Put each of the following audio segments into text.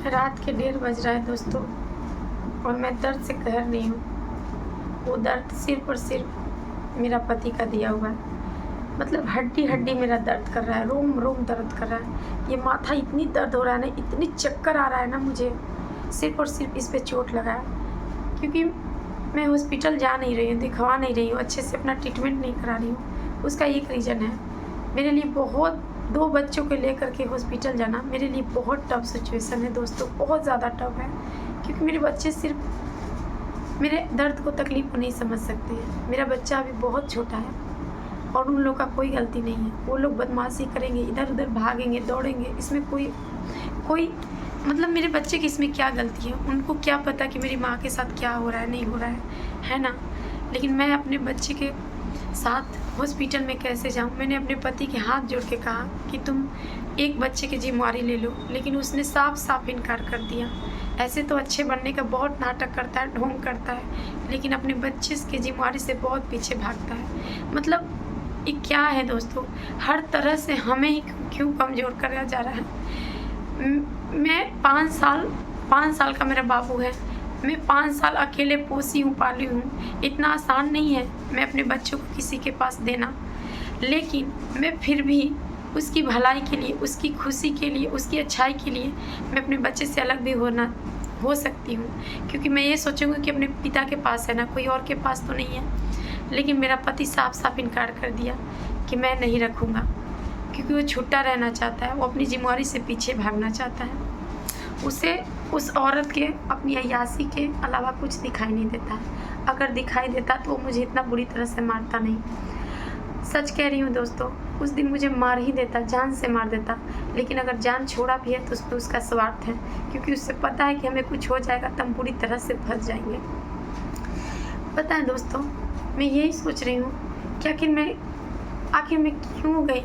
रात के 1:30 बज रहा है दोस्तों, और मैं दर्द से कह रही हूँ। वो दर्द सिर्फ और सिर्फ मेरा पति का दिया हुआ है। मतलब हड्डी हड्डी मेरा दर्द कर रहा है, रोम रोम दर्द कर रहा है। ये माथा इतनी दर्द हो रहा है ना, इतनी चक्कर आ रहा है ना मुझे, सिर्फ और सिर्फ इस पे चोट लगा है। क्योंकि मैं हॉस्पिटल जा नहीं रही हूँ, दिखवा नहीं रही हूँ, अच्छे से अपना ट्रीटमेंट नहीं करा रही हूँ। उसका एक रीज़न है, मेरे लिए बहुत 2 बच्चों को लेकर के हॉस्पिटल जाना मेरे लिए बहुत टफ सिचुएशन है दोस्तों, बहुत ज़्यादा टफ है। क्योंकि मेरे बच्चे सिर्फ मेरे दर्द को, तकलीफ़ को नहीं समझ सकते हैं। मेरा बच्चा अभी बहुत छोटा है और उन लोगों का कोई गलती नहीं है। वो लोग बदमाशी करेंगे, इधर उधर भागेंगे, दौड़ेंगे, इसमें कोई मतलब मेरे बच्चे की इसमें क्या गलती है? उनको क्या पता कि मेरी माँ के साथ क्या हो रहा है, नहीं हो रहा है ना? लेकिन मैं अपने बच्चे के साथ हॉस्पिटल में कैसे जाऊँ? मैंने अपने पति के हाथ जोड़ के कहा कि तुम एक बच्चे की जिम्मेवारी ले लो, लेकिन उसने साफ साफ इनकार कर दिया। ऐसे तो अच्छे बनने का बहुत नाटक करता है, ढोंग करता है, लेकिन अपने बच्चे की जिम्मेवारी से बहुत पीछे भागता है। मतलब ये क्या है दोस्तों? हर तरह से हमें ही क्यों कमज़ोर करा जा रहा है? मैं 5 साल का मेरा बाबू है। मैं 5 साल अकेले पोसी हूँ, पाली हूँ। इतना आसान नहीं है मैं अपने बच्चों को किसी के पास देना, लेकिन मैं फिर भी उसकी भलाई के लिए, उसकी खुशी के लिए, उसकी अच्छाई के लिए मैं अपने बच्चे से अलग भी हो सकती हूँ। क्योंकि मैं ये सोचूँगी कि अपने पिता के पास है ना, कोई और के पास तो नहीं है। लेकिन मेरा पति साफ साफ इनकार कर दिया कि मैं नहीं रखूँगा, क्योंकि वो छुट्टा रहना चाहता है, वो अपनी जिम्मेवारी से पीछे भागना चाहता है। उसे उस औरत के अपनी अय्याशी के अलावा कुछ दिखाई नहीं देता है। अगर दिखाई देता तो वो मुझे इतना बुरी तरह से मारता नहीं। सच कह रही हूँ दोस्तों, उस दिन मुझे मार ही देता, जान से मार देता। लेकिन अगर जान छोड़ा भी है तो उसमें उसका स्वार्थ है, क्योंकि उससे पता है कि हमें कुछ हो जाएगा तो हम बुरी तरह से फंस जाएंगे। पता है दोस्तों, मैं यही सोच रही हूँ कि आखिर मैं क्यों गई?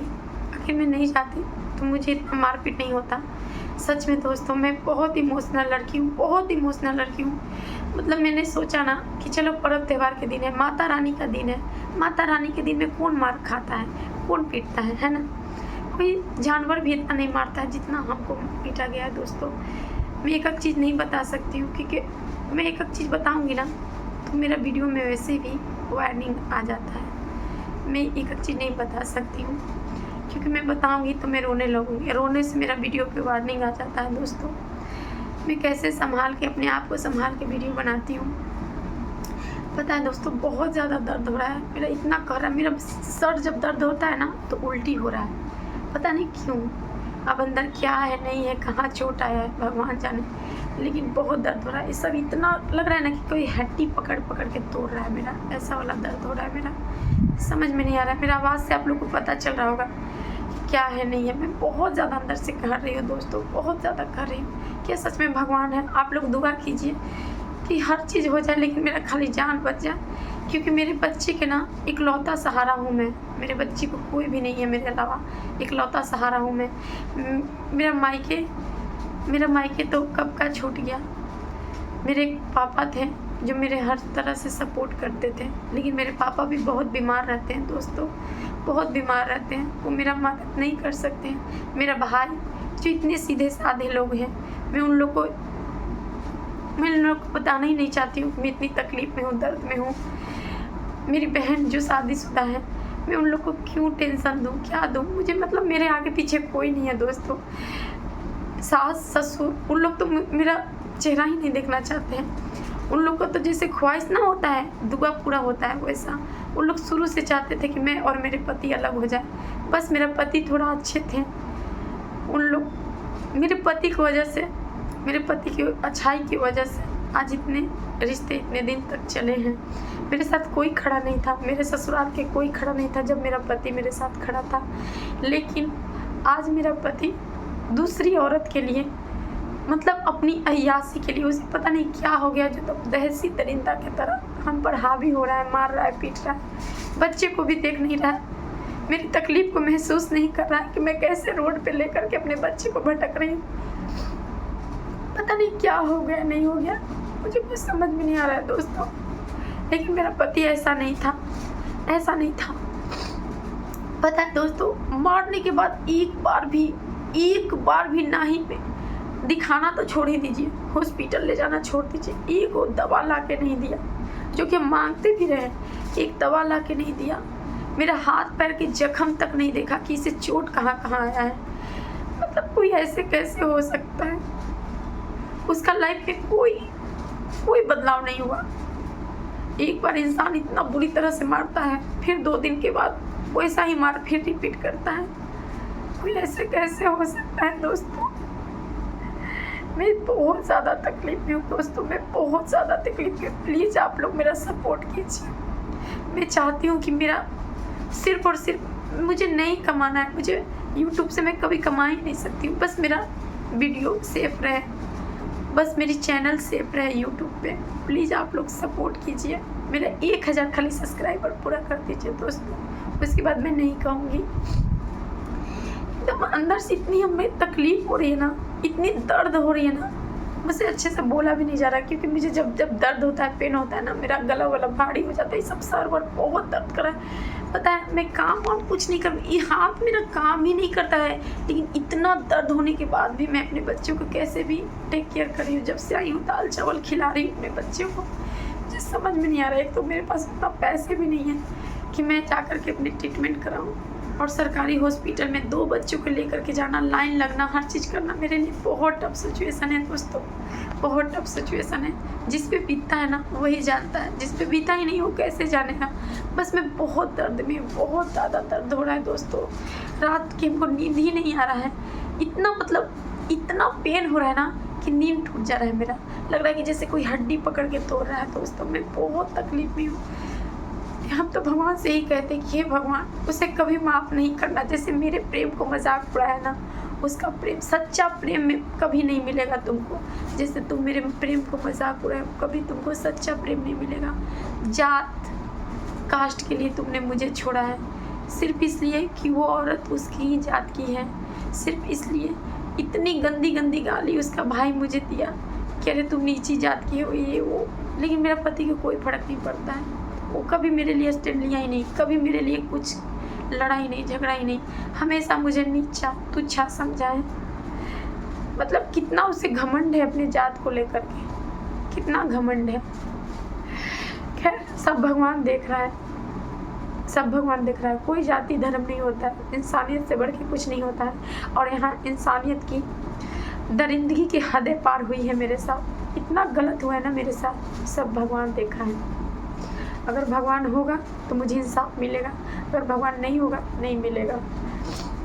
आखिर मैं नहीं जाती तो मुझे इतना मारपीट नहीं होता। सच में दोस्तों, मैं बहुत इमोशनल लड़की हूँ, बहुत इमोशनल लड़की हूँ। मतलब मैंने सोचा ना कि चलो पर्व त्यौहार के दिन है, माता रानी का दिन है। माता रानी के दिन में कौन मार खाता है, कौन पीटता है ना? कोई जानवर भी इतना नहीं मारता है जितना हमको पीटा गया है दोस्तों। मैं एक एक चीज़ नहीं बता सकती हूँ, क्योंकि मैं एक एक चीज़ बताऊँगी ना तो मेरा वीडियो में वैसे भी वार्निंग आ जाता है। मैं एक एक चीज़ नहीं बता सकती हूँ, क्योंकि मैं बताऊंगी तो मैं रोने लगूंगी। रोने से मेरा वीडियो पे वार्निंग आ जाता है दोस्तों। मैं कैसे संभाल के, अपने आप को संभाल के वीडियो बनाती हूँ। पता है दोस्तों, बहुत ज़्यादा दर्द हो रहा है मेरा, इतना कर रहा है। मेरा सर जब दर्द होता है ना तो उल्टी हो रहा है, पता नहीं क्यों। अब अंदर क्या है नहीं है, कहाँ चोट आया है भगवान जाने, लेकिन बहुत दर्द हो रहा है। ये सब इतना लग रहा है ना कि कोई हड्डी पकड़ पकड़ के तोड़ रहा है मेरा, ऐसा वाला दर्द हो रहा है मेरा। समझ में नहीं आ रहा है। मेरा आवाज़ से आप लोग को पता चल रहा होगा कि क्या है नहीं है। मैं बहुत ज़्यादा अंदर से कह रही हूँ दोस्तों, बहुत ज़्यादा कह रही हूँ कि सच में भगवान है। आप लोग दुआ कीजिए कि हर चीज़ हो जाए, लेकिन मेरा खाली जान बच जाए। क्योंकि मेरे बच्चे के ना इकलौता सहारा हूँ मैं। मेरे बच्चे को कोई भी नहीं है मेरे अलावा, इकलौता सहारा हूँ मैं। मेरा मायके तो कब का छूट गया। मेरे पापा थे जो मेरे हर तरह से सपोर्ट करते थे, लेकिन मेरे पापा भी बहुत बीमार रहते हैं दोस्तों, बहुत बीमार रहते हैं। वो मेरा मदद नहीं कर सकते हैं। मेरा भाई जो इतने सीधे साधे लोग हैं, मैं उन लोग को बताना ही नहीं चाहती हूँ कि मैं इतनी तकलीफ़ में हूँ, दर्द में हूँ। मेरी बहन जो शादीशुदा है, मैं उन लोग को क्यों टेंशन दूँ, क्या दूँ? मुझे मतलब मेरे आगे पीछे कोई नहीं है दोस्तों। सास ससुर, उन लोग तो मेरा चेहरा ही नहीं देखना चाहते हैं। उन लोग को तो जैसे ख्वाहिश ना होता है, दुआ पूरा होता है, वैसा उन लोग शुरू से चाहते थे कि मैं और मेरे पति अलग हो जाए। बस मेरा पति थोड़ा अच्छे थे। उन लोग मेरे पति की वजह से, मेरे पति की अच्छाई की वजह से आज इतने रिश्ते इतने दिन तक चले हैं। मेरे साथ कोई खड़ा नहीं था, मेरे ससुराल के कोई खड़ा नहीं था जब मेरा पति मेरे साथ खड़ा था। लेकिन आज मेरा पति दूसरी औरत के लिए, मतलब अपनी अय्याशी के लिए, उसे पता नहीं क्या हो गया जो तो दहसी दरिंदा की तरह हम पर हावी हो रहा है, मार रहा है, पीट रहा है। बच्चे को भी देख नहीं रहा है, मेरी तकलीफ को महसूस नहीं कर रहा है कि मैं कैसे रोड पे लेकर के अपने बच्चे को भटक रही हूँ। पता नहीं क्या हो गया, नहीं हो गया, मुझे कुछ समझ में नहीं आ रहा है दोस्तों। लेकिन मेरा पति ऐसा नहीं था, ऐसा नहीं था। पता है दोस्तों, मारने के बाद एक बार भी ना ही पे दिखाना तो छोड़ ही दीजिए, हॉस्पिटल ले जाना छोड़ दीजिए, एक वो दवा ला के नहीं दिया, जो कि हम मांगते भी रहे, एक दवा ला के नहीं दिया। मेरा हाथ पैर के जख्म तक नहीं देखा कि इसे चोट कहाँ कहाँ आया है। मतलब कोई ऐसे कैसे हो सकता है? उसका लाइफ में कोई बदलाव नहीं हुआ। एक बार इंसान इतना बुरी तरह से मारता है, फिर 2 दिन के बाद वैसा ही मार फिर रिपीट करता है। कोई ऐसे कैसे हो सकता है दोस्तों? मैं बहुत ज़्यादा तकलीफ में हूँ दोस्तों, मैं बहुत ज़्यादा तकलीफ में। प्लीज़ आप लोग मेरा सपोर्ट कीजिए। मैं चाहती हूँ कि मेरा सिर्फ और सिर्फ मुझे नहीं कमाना है, मुझे यूट्यूब से मैं कभी कमा ही नहीं सकती हूँ। बस मेरा वीडियो सेफ रहे, बस मेरी चैनल सेफ रहे यूट्यूब पे। प्लीज़ आप लोग सपोर्ट कीजिए। मेरा 1000 खाली सब्सक्राइबर पूरा कर दीजिए दोस्तों, उसके बाद मैं नहीं कहूँगी। एकदम अंदर से इतनी हमें तकलीफ हो रही है ना, इतनी दर्द हो रही है ना, मुझसे अच्छे से बोला भी नहीं जा रहा, क्योंकि मुझे जब दर्द होता है, पेन होता है ना, मेरा गला वाला भारी हो जाता है, सब सर वर बहुत दर्द कर रहा है। पता है मैं काम वाम कुछ नहीं कर, ये हाथ मेरा काम ही नहीं करता है, लेकिन इतना दर्द होने के बाद भी मैं अपने बच्चों को कैसे भी टेक केयर कर रही हूँ। जब से आई हूँ दाल चावल खिला रही हूँ अपने बच्चों को। मुझे समझ में नहीं आ रहा है, एक तो मेरे पास इतना पैसे भी नहीं है कि मैं जा कर के अपनी ट्रीटमेंट कराऊँ, और सरकारी हॉस्पिटल में 2 बच्चों को लेकर के जाना, लाइन लगना, हर चीज़ करना मेरे लिए बहुत टफ सिचुएशन है दोस्तों, बहुत टफ सिचुएशन है। जिस पे बीतता है ना वही जानता है, जिस पे बीता ही नहीं वो कैसे जानेगा। बस मैं बहुत दर्द में, बहुत ज़्यादा दर्द हो रहा है दोस्तों। रात की हमको नींद ही नहीं आ रहा है, इतना मतलब इतना पेन हो रहा है ना कि नींद टूट जा रहा है मेरा। लग रहा है कि जैसे कोई हड्डी पकड़ के तोड़ रहा है दोस्तों। मैं बहुत तकलीफ में हूँ। हम तो भगवान से ही कहते हैं कि हे भगवान, उसे कभी माफ़ नहीं करना। जैसे मेरे प्रेम को मजाक उड़ाया ना, उसका प्रेम, सच्चा प्रेम में कभी नहीं मिलेगा तुमको। जैसे तुम मेरे प्रेम को मजाक उड़ाए, कभी तुमको सच्चा प्रेम नहीं मिलेगा। जात कास्ट के लिए तुमने मुझे छोड़ा है, सिर्फ इसलिए कि वो औरत उसकी ही जात की है, सिर्फ इसलिए। इतनी गंदी गंदी गाली उसका भाई मुझे दिया, कह रहे तुम नीची जात की हो, ये वो। लेकिन मेरा पति को कोई फर्क नहीं पड़ता है, वो कभी मेरे लिए स्टैंड लिया ही नहीं, कभी मेरे लिए कुछ लड़ा ही नहीं, झगड़ा ही नहीं, हमेशा मुझे नीचा तुच्छा समझा है। मतलब कितना उसे घमंड है अपने जात को लेकर के, कितना घमंड है। खैर सब भगवान देख रहा है, सब भगवान देख रहा है। कोई जाति धर्म नहीं होता है, इंसानियत से बढ़ के कुछ नहीं होता है। और यहाँ इंसानियत की दरिंदगी की हदें पार हुई है मेरे साथ, इतना गलत हुआ है ना मेरे साथ, सब भगवान देख रहा है। अगर भगवान होगा तो मुझे इंसाफ मिलेगा, अगर भगवान नहीं होगा नहीं मिलेगा।